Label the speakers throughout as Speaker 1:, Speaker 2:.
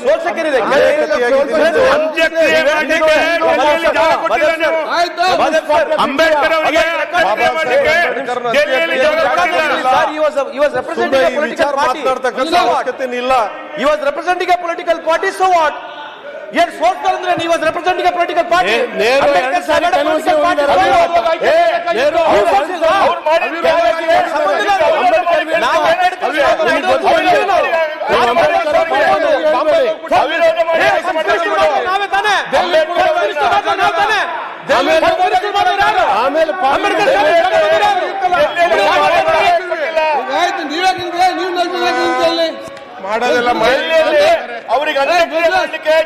Speaker 1: ಸೋಲ್ಸಕ್ಕಿದೆ
Speaker 2: ಅಂಬೇಡ್ಕರ್ ಅವರಿಗೆ
Speaker 1: he was representing a political party, so what? Yes, what he was representing a political party.
Speaker 2: ಮಾಡೋದೆಲ್ಲ ಅವರಿಗೆ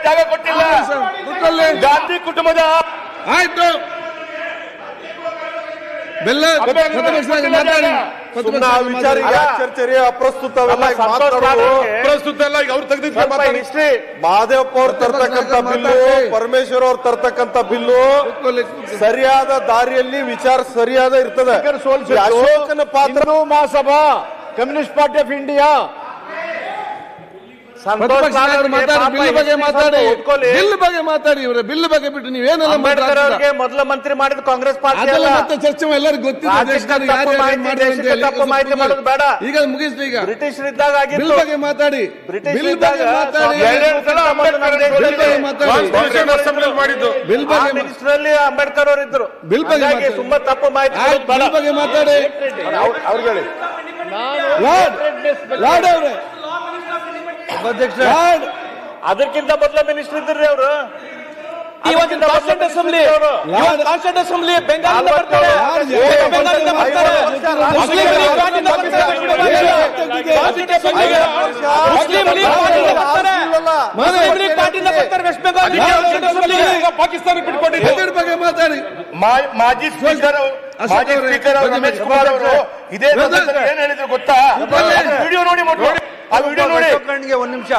Speaker 2: ಜಾಗ ಕೊಟ್ಟಿಲ್ಲ. ಗಾಂಧಿ ಕುಟುಂಬದ
Speaker 3: ಆಯ್ತು
Speaker 2: ಚರ್ಚೆ ಅಪ್ರಸ್ತುತ ಅಲ್ಲ. ಈಗ ಅವ್ರು ತೆಗೆದಿದ್ದ ಮಹದೇವಪ್ಪ ಅವ್ರು ತರ್ತಕ್ಕಂಥ ಬಿಲ್ಲು, ಪರಮೇಶ್ವರ್ ಅವ್ರು ತರ್ತಕ್ಕಂಥ ಬಿಲ್ಲು ಸರಿಯಾದ ದಾರಿಯಲ್ಲಿ ವಿಚಾರ ಸರಿಯಾದ ಇರ್ತದೆ. ಅಶೋಕನ ಪಾತ್ರ
Speaker 4: Mahasabha communist party of India
Speaker 3: ಮಾತಾಡಿ ಇವ್ರೆ ಬಿಲ್ ಬಗ್ಗೆ ಬಿಟ್ಟು ನೀವೇನೆಲ್ಲ
Speaker 1: ಅಂಬೇಡ್ಕರ್ ಅವರಿಗೆ ಮೊದಲ ಮಂತ್ರಿ ಮಾಡಿದ ಕಾಂಗ್ರೆಸ್ ಪಾರ್ಟಿ
Speaker 3: ಮತ್ತೆ ಚರ್ಚೆ ಎಲ್ಲರಿಗೂ ಗೊತ್ತಿದೆ.
Speaker 1: ಬೇಡ,
Speaker 3: ಈಗ ಮುಗಿಸ್ಲಿ. ಈಗ
Speaker 1: ಬ್ರಿಟಿಷರಿದ್ದಾಗ
Speaker 3: ಬಿಲ್ ಬಗ್ಗೆ ಮಾತಾಡಿ. ಬಿಲ್ ಬಗ್ಗೆ
Speaker 1: ಮಿನಿಸ್ಟ್ರಲ್ಲಿ ಅಂಬೇಡ್ಕರ್ ಅವರು ಇದ್ರು.
Speaker 3: ಬಿಲ್ ಬಗ್ಗೆ
Speaker 1: ತುಂಬಾ ತಪ್ಪು ಮಾಹಿತಿ
Speaker 3: ಬಗ್ಗೆ ಮಾತಾಡಿ.
Speaker 2: ಅವ್ರಿಗೆ
Speaker 1: ಅದಕ್ಕಿಂತ ಮೊದಲ ಮಿನಿಸ್ಟರ್ ಇದ್ರಿ ಅವರು. ಕಾನ್ಸ್ಟಿಟ್ಯೂಂಟ್ ಅಸೆಂಬ್ಲಿ ಬೆಂಗಾಲಿಂದ ಬರ್ತಾರೆ.
Speaker 3: ಪಾಕಿಸ್ತಾನ ಬಿಟ್ಕೊಂಡಿದ್ದಾರೆ ಬಗ್ಗೆ ಮಾತಾಡಿ.
Speaker 2: ಮಾಜಿ ಸ್ಪೀಕರ್ ರಮೇಶ್ ಕುಮಾರ್ ಅವರು ಇದೇ ಏನ್ ಹೇಳಿದ್ರು ಗೊತ್ತಾ? ವಿಡಿಯೋ ನೋಡಿ, ಆ ವಿಡಿಯೋ ನೋಡಿ.
Speaker 1: ಒಂದ್ ನಿಮಿಷ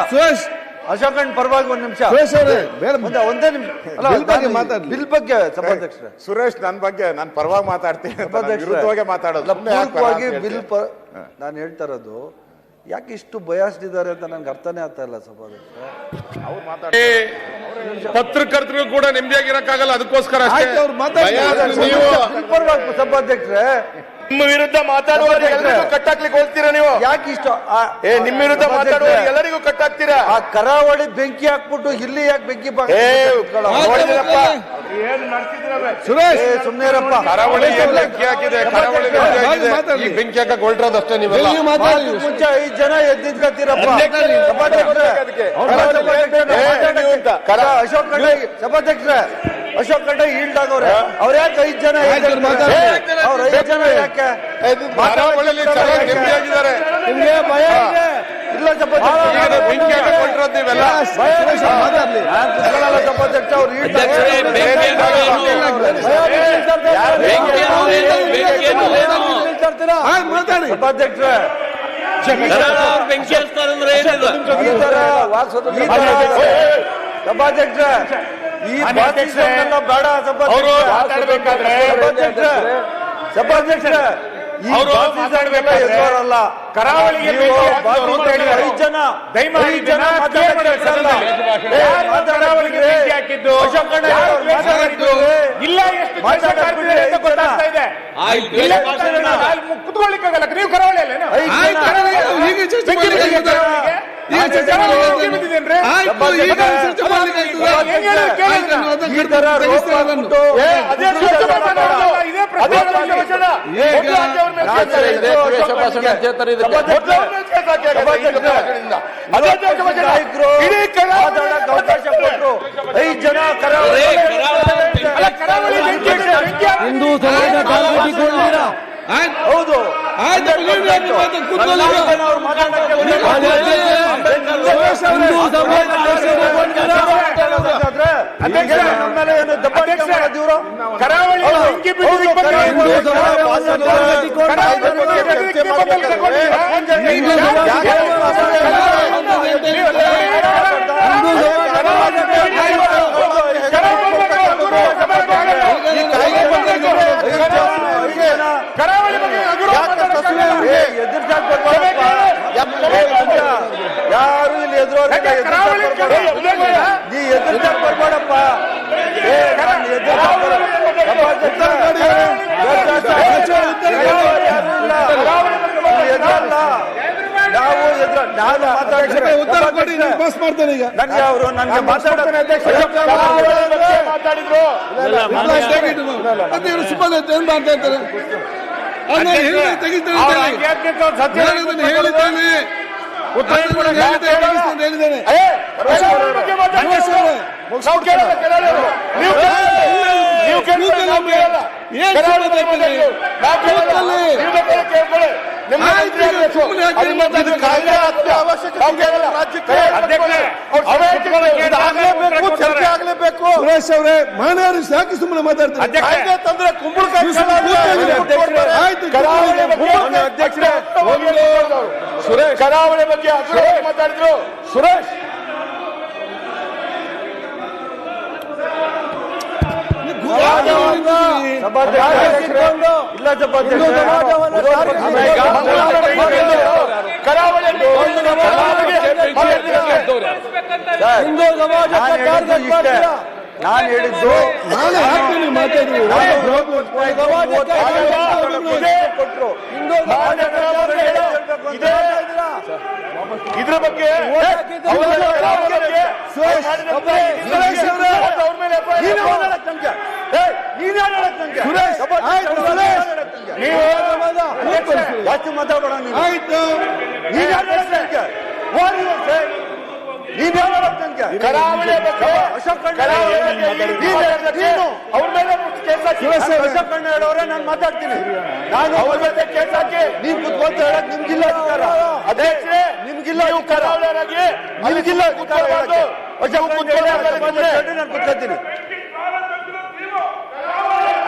Speaker 1: ಅಶೋಕಣ್ಣ ಪರವಾಗಿ ಒಂದ್ ನಿಮಿಷ ಒಂದೇ ನಿಮಿಷ ಬಿಲ್ ಬಗ್ಗೆ ಸಭಾಧ್ಯಕ್ಷರೇ.
Speaker 4: ಸುರೇಶ್ ನನ್ನ ಬಗ್ಗೆ ನಾನು ಪರವಾಗಿ ಮಾತಾಡ್ತೀನಿ, ವಿರುದ್ಧವಾಗಿ ಮಾತಾಡೋದು.
Speaker 1: ಬಿಲ್ ನಾನು ಹೇಳ್ತಾ ಇರೋದು ಯಾಕೆ ಇಷ್ಟು ಬಯಾಸ್ಡ್ ಇದ್ದಾರೆ ಅಂತ ನನ್ಗೆ ಅರ್ಥನೇ ಆಗ್ತಾ ಇಲ್ಲ ಸಭಾಧ್ಯಕ್ಷರೇ.
Speaker 2: ಪತ್ರಕರ್ತರಿಗೂ ಕೂಡ ನೆಮ್ಮದಿಯಾಗಿರಕ್ಕಾಗಲ್ಲ, ಅದಕ್ಕೋಸ್ಕರ
Speaker 1: ಸಭಾಧ್ಯಕ್ಷರೇ
Speaker 2: ನಿಮ್ಮ ವಿರುದ್ಧ ಮಾತಾಡುವವರು ಎಲ್ಲರಿಗೂ ಕಟ್ಟಾಕ್ಲಿಕ್ಕೆ ಹೋಗ್ತೀರಾ ನೀವು?
Speaker 1: ಯಾಕೆ ಇಷ್ಟ
Speaker 2: ನಿಮ್ಮ ವಿರುದ್ಧ ಮಾತಾಡುವವರು ಎಲ್ಲರಿಗೂ ಕಟ್ಟಾಕ್ತೀರಾ?
Speaker 1: ಆ ಕರಾವಳಿ ಬೆಂಕಿ ಹಾಕ್ಬಿಟ್ಟು ಇಲ್ಲಿ ಯಾಕೆ ಬೆಂಕಿ ಸುಮ್ನೆರಪ್ಪ.
Speaker 2: ಕರಾವಳಿ ಬೆಂಕಿ ಹಾಕಿದೆ, ಕರಾವಳಿ ಬೆಂಕಿ ಹಾಕಕ್ ಹೊರಟದಷ್ಟೇ. ನೀವೆಲ್ಲ
Speaker 1: ಮುಂಚೆ 5 ಜನ ಎದ್ದಿದ್ಕತ್ತೀರಪ್ಪ. ಅಶೋಕ್ ಖಂಡ್ರೆ ಈಲ್ಡ್ ಆಗವ್ರೆ. ಅವ್ರ ಯಾಕೆ 5 ಜನ ಅವ್ರ 5 ಜನ ಯಾಕೆ
Speaker 2: ನೆಮ್ಮದಿಯಾಗಿದ್ದಾರೆ?
Speaker 1: ನಿಮ್ಗೆ ಭಯ ಇದೆ ಇಲ್ಲ
Speaker 2: ಬೆಂಕಿ ಹಾಕಕ್ ಹೊರಟಿರೋದು ನೀವೆಲ್ಲ.
Speaker 1: ಸಭಾಧ್ಯಕ್ಷ ಅವ್ರು ಸಭಾಧ್ಯಕ್ಷರೇ ಸಭಾಧ್ಯಕ್ಷರೇ ಈ ಬಾತಿಸಲ್ಲ ಬೇಡ.
Speaker 2: ಮಾತಾಡ್ಬೇಕಾದ್ರೆ
Speaker 1: ಸಭಾಧ್ಯಕ್ಷರೇ ಈ ಎದುರಲ್ಲ.
Speaker 2: ಕರಾವಳಿಗೆ
Speaker 1: 5 ಜನ
Speaker 2: ಹಾಕಿದ್ದು ಇಲ್ಲ. ಕುತ್ಕೊಳ್ಳಿಕ್ಕಾಗಲ್ಲ ನೀವು ಕರಾವಳಿಯಲ್ಲ.
Speaker 1: ಹಿಂದೂ ಸಮಾಜ ಹೌದು
Speaker 2: ಕರಾವಳಿ
Speaker 1: ಯಾರು ಇಲ್ಲಿ ಎದುರು
Speaker 3: ಉತ್ತರ ಕೊಡಿ, ಪಾಸ್ ಮಾಡ್ತೇನೆ ಈಗ.
Speaker 1: ನನಗೆ ಅವರು ನನಗೆ ಮಾತಾಡ್ತಾರೆ
Speaker 4: ಮಾತಾಡಿದ್ರು
Speaker 3: ಮತ್ತೆ ಇವರು ಸುಮ್ಮನೆ ಏನ್ ಮಾತಾಡ್ತಾರೆ? ತೆಗಿತೇನೆ ಹೇಳಿದ್ದೇನೆ, ಹೇಳಿದ್ದೇನೆ. ಸುರೇಶ್ ಅವರೇ, ಮಾನವರು ಸಾಕಿ ಸುಮ್ಮನೆ ಮಾತಾಡ್ತಾರೆ.
Speaker 4: ಸುರೇಶ್ ಕರಾವಳಿ ಬಗ್ಗೆ ಮಾತಾಡಿದ್ರು. ಸುರೇಶ್
Speaker 1: ಇಲ್ಲ ನಾನು ಹೇಳಿದ್ದು
Speaker 4: ಇದ್ರ ಬಗ್ಗೆ
Speaker 1: ಜಾಸ್ತಿ ಮಾತಾಡೋಣ.
Speaker 3: ಆಯ್ತು,
Speaker 4: ಕರಾವಳಿ ಅಶೋಕ್
Speaker 1: ಕಣ್ಣ ಹೇಳೋರೆ ನಾನು ಮಾತಾಡ್ತೀನಿ. ನಾನು
Speaker 4: ಅವ್ರ ಮೇಲೆ ಕೇಸ್ ಹಾಕಿ
Speaker 1: ನೀವ್ ಕುತ್ಕೊಂತ ಹೇಳಕ್ ನಿಮ್ಗಿಲ್ಲ ಅಧಿಕಾರ.
Speaker 4: ಅಧ್ಯಕ್ಷರೇ,
Speaker 1: ನಿಮ್ಗಿಲ್ಲ
Speaker 4: ಕರಾವಳಿಯವರಾಗಿ
Speaker 1: ನಿಮ್ಗಿಲ್ಲ ಅಧಿಕಾರ ಹೇಳಕ್ಕೆ. ನಾನು ಕುತ್ಕೊತೀನಿ.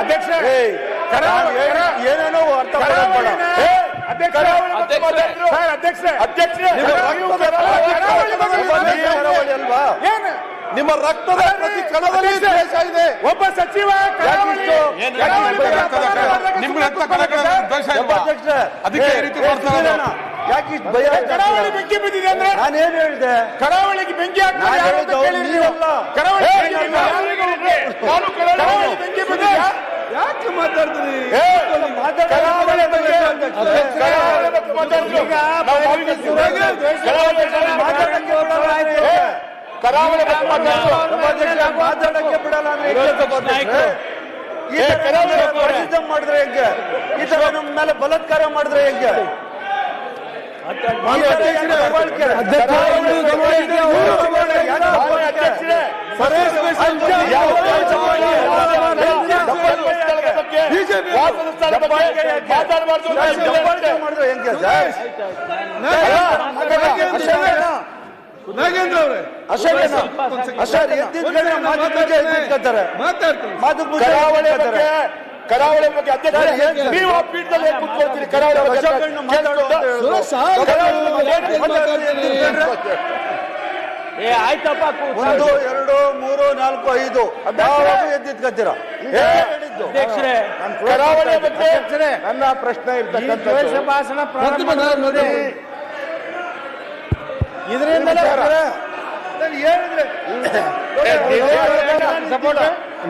Speaker 4: ಅಧ್ಯಕ್ಷರೇ,
Speaker 1: ಏನೇನೋ ಅರ್ಥ ಮಾಡಬೇಡ. ಅಲ್ವಾ?
Speaker 2: ನಿಮ್ಮ ರಕ್ತದ ಪ್ರತಿ ಕಣದಲ್ಲಿ ದ್ವೇಷ ಇದೆ.
Speaker 4: ಒಬ್ಬ ಸಚಿವ
Speaker 2: ಅದಕ್ಕೆ ಈ ರೀತಿ ಮಾಡ್ತಾರೆ.
Speaker 1: ಯಾಕೆ ಭಯ?
Speaker 4: ಕರಾವಳಿ ಬೆಂಕಿ ಬಿದ್ದಿದೆ ಅಂದ್ರೆ
Speaker 1: ನಾನೇನ್ ಹೇಳಿದೆ?
Speaker 4: ಕರಾವಳಿಗೆ ಬೆಂಕಿ ಬೆಂಕಿ ಬಿದ್ದಿದೆ.
Speaker 3: ಯಾಕೆ ಮಾತಾಡ್ತೀರಿ?
Speaker 1: ಮಾತಾಡಕ್ಕೆ ಬಿಡಲ್ಲ ಮಾಡಿದ್ರೆ ಹೆಂಗೆ? ಈ ತರ ನಮ್ಮ ಮೇಲೆ ಬಲಾತ್ಕಾರ ಮಾಡಿದ್ರೆ ಹೆಂಗೆ? ಮಾಡಿದ್ರೆ ಹೆಂಗೆ ಸರ್?
Speaker 3: ನಾಗೇಂದ್ರ ಅವರೇ,
Speaker 4: ಕರಾವಳಿ ಬಗ್ಗೆ ಅಧ್ಯಕ್ಷ ನೀವು ಆ ಪೀಠದಲ್ಲಿ ಕೂತ್ಕೊಳ್ತೀರಿ. ಕರಾವಳಿ
Speaker 1: ಆಯ್ತಪ್ಪ, 1 2 3 4 5 ಎದ್ದಿತ್ಕತ್ತೀರ.
Speaker 4: ಕರಾವಳಿ ಬಗ್ಗೆ
Speaker 2: ನನ್ನ ಪ್ರಶ್ನೆ ಇರ್ತಕ್ಕಂಥ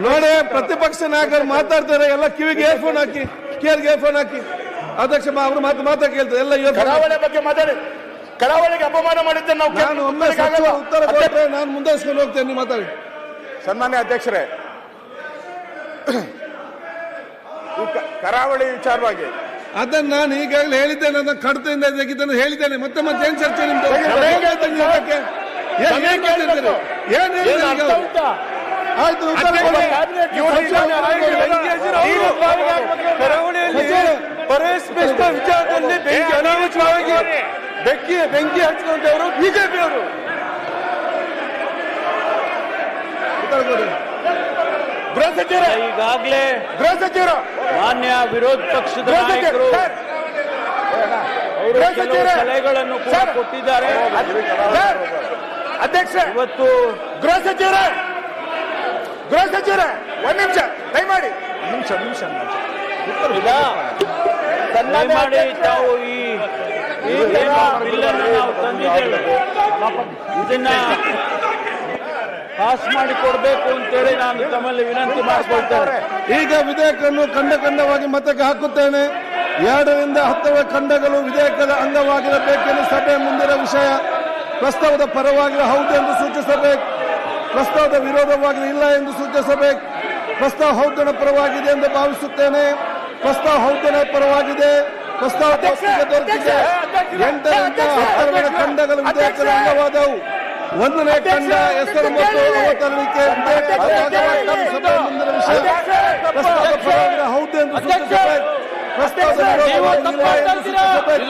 Speaker 3: ನೋಡಿ, ಪ್ರತಿಪಕ್ಷ ನಾಯಕರು ಮಾತಾಡ್ತಾರೆ, ಎಲ್ಲ ಕಿವಿಗೆ ಏರ್ಫೋನ್ ಹಾಕಿ, ಕಿವಿಗೆ ಏರ್ಫೋನ್ ಹಾಕಿ. ಅಧ್ಯಕ್ಷ ಅವರು ಮಾತಾ ಕೇಳ್ತಾರೆ ಎಲ್ಲ.
Speaker 4: ಕರಾವಳಿ ಬಗ್ಗೆ ಮಾತಾಡಿ. ಕರಾವಳಿಗೆ ಅಪಮಾನ ಮಾಡಿದ್ದೆ ನಾವು.
Speaker 3: ನಾನು ಒಮ್ಮೆ ಉತ್ತರ ಕೊಟ್ಟರೆ ನಾನು ಮುಂದುವರಿಸ್ಕೊಂಡು ಹೋಗ್ತೇನೆ. ನೀವು ಮಾತಾಡಿ.
Speaker 2: ಸನ್ಮಾನ್ಯ ಅಧ್ಯಕ್ಷರೇ, ಕರಾವಳಿ ವಿಚಾರವಾಗಿ
Speaker 3: ಅದನ್ನ ನಾನು ಈಗಾಗಲೇ ಹೇಳಿದ್ದೇನೆ. ನನ್ನ ಕಡತೆಯಿಂದ ತೆಗಿತಾನೆ ಹೇಳಿದ್ದೇನೆ. ಮತ್ತೆ ಏನ್ ಚರ್ಚೆ ನಿಮ್ದು? ಆಯ್ತು,
Speaker 2: ವಿಚಾರದಲ್ಲಿ ಬೆಂಕಿ ಅನಾವಶ್ಯವಾಗಿ ಬೆಂಕಿ ಹಚ್ಚಿಕೊಂಡವರು ಬಿಜೆಪಿಯವರು.
Speaker 4: ಗೃಹ ಸಚಿವರು
Speaker 5: ಈಗಾಗಲೇ
Speaker 4: ಗೃಹ ಸಚಿವರು
Speaker 5: ಮಾನ್ಯ ವಿರೋಧ ಪಕ್ಷದ ನಾಯಕರು ಸಲಹೆಗಳನ್ನು ಕೂಡ ಕೊಟ್ಟಿದ್ದಾರೆ.
Speaker 4: ಅಧ್ಯಕ್ಷ,
Speaker 5: ಇವತ್ತು
Speaker 4: ಗೃಹ ಸಚಿವರೇ ಒಂದ್ ನಿಮಿಷ ದಯಮಾಡಿ.
Speaker 5: ದಯಮಾಡಿ ತಾವು ಈ ಬಿಲ್ ಅನ್ನು ನಾವು ತಂದಿದ್ದೇವೆ. ಇದನ್ನ ಪಾಸ್ ಮಾಡಿ ಕೊಡಬೇಕು ಅಂತೇಳಿ ನಾನು ತಮ್ಮಲ್ಲಿ ವಿನಂತಿ ಮಾಡಿಕೊಳ್ತೇನೆ.
Speaker 3: ಈಗ ವಿಧೇಯಕವನ್ನು ಖಂಡವಾಗಿ ಮತಕ್ಕೆ ಹಾಕುತ್ತೇನೆ. 2 ರಿಂದ 10 ಖಂಡಗಳು ವಿಧೇಯಕದ ಅಂಗವಾಗಿರಬೇಕೆಂದು ಸಭೆಯ ಮುಂದಿನ ವಿಷಯ. ಪ್ರಸ್ತಾವದ ಪರವಾಗಿ ಹೌದು ಎಂದು ಸೂಚಿಸಬೇಕು, ಪ್ರಸ್ತಾವದ ವಿರೋಧವಾಗಿ ಇಲ್ಲ ಎಂದು ಸೂಚಿಸಬೇಕು. ಪ್ರಸ್ತಾವ ಹೌದನ ಪರವಾಗಿದೆ ಎಂದು ಭಾವಿಸುತ್ತೇನೆ. ಪ್ರಸ್ತಾವ ಹೌದನ ಪರವಾಗಿದೆ. ಪ್ರಸ್ತಾವ ಒಪ್ಪಿಗೆ ದೊರೆತಿದೆ. 8 ರಿಂದ 10 ಖಂಡಗಳು ವಿಧೇಯಕದ ಅಂಗವಾದವು. 1ನೇ ಖಂಡ ಹೆಸರು ಮತ್ತು ಅವತರಣಿಕೆ ಸಭೆಯ ಮುಂದಿನ ವಿಷಯ. ಪ್ರಸ್ತಾವದ ಪರವಾಗಿ ಹೌದು ಎಂದು ಸೂಚಿಸಬೇಕು, ಪ್ರಸ್ತಾವದ ವಿರೋಧವಾಗಿ ಇಲ್ಲ ಎಂದು ಸೂಚಿಸಬೇಕು.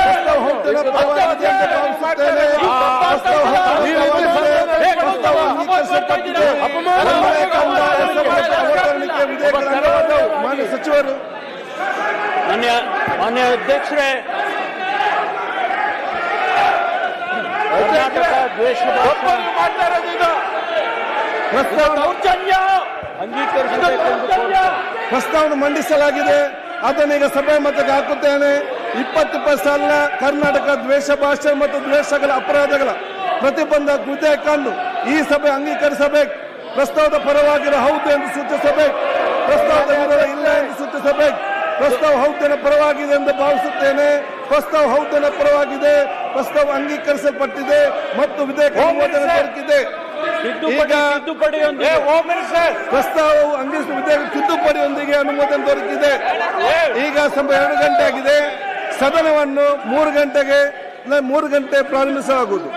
Speaker 3: ಪ್ರಸ್ತಾವ ಹೌದನ ಪರವಾಗಿದೆ ಎಂದು ಭಾವಿಸುತ್ತೇನೆ. ಪ್ರಸ್ತಾವ ಅಂಗೀಕರಿಸಲ್ಪಟ್ಟಿದೆ. 1ನೇ ಖಂಡ ಹೆಸರು ಮತ್ತು ಅವತರಣಿಕೆ ವಿಧೇಯಕದ ಅಂಗವಾದವು. ಮಾನ್ಯ ಸಚಿವರು,
Speaker 5: ಮಾನ್ಯ ಅಧ್ಯಕ್ಷರೇ, ಕರ್ನಾಟಕ ದ್ವೇಷ
Speaker 3: ಪ್ರಸ್ತಾವನೆ ಮಂಡಿಸಲಾಗಿದೆ. ಅದನ್ನೀಗ ಸಭೆ ಮತಕ್ಕೆ ಹಾಕುತ್ತೇನೆ. 20 ಸಾಲಿನ ಕರ್ನಾಟಕ ದ್ವೇಷ ಭಾಷೆ ಮತ್ತು ದ್ವೇಷಗಳ ಅಪರಾಧಗಳ ಪ್ರತಿಬಂಧ ವಿಧೇಯಕವನ್ನು ಈ ಸಭೆ ಅಂಗೀಕರಿಸಬೇಕು. ಪ್ರಸ್ತಾವದ ಪರವಾಗಿರೋ ಹೌದು ಎಂದು ಸೂಚಿಸಬೇಕು, ಪ್ರಸ್ತಾವದ ವಿರೋಧ ಇಲ್ಲ ಎಂದು ಸೂಚಿಸಬೇಕು. ಪ್ರಸ್ತಾವ ಹೌದನ ಪರವಾಗಿದೆ ಎಂದು ಭಾವಿಸುತ್ತೇನೆ. ಪ್ರಸ್ತಾವ ಹೌದನ ಪರವಾಗಿದೆ. ಪ್ರಸ್ತಾವ ಅಂಗೀಕರಿಸಲ್ಪಟ್ಟಿದೆ ಮತ್ತು ವಿಧೇಯಕ ಅನುಮೋದನೆ ದೊರಕಿದೆ. ಪ್ರಸ್ತಾವವು ವಿಧೇಯಕ ತಿದ್ದುಪಡಿಯೊಂದಿಗೆ ಅನುಮೋದನೆ ದೊರಕಿದೆ. ಈಗ ಸಮಯ 2 ಗಂಟೆ ಆಗಿದೆ. ಸದನವನ್ನು 3 ಗಂಟೆ ಪ್ರಾರಂಭಿಸಲಾಗುವುದು.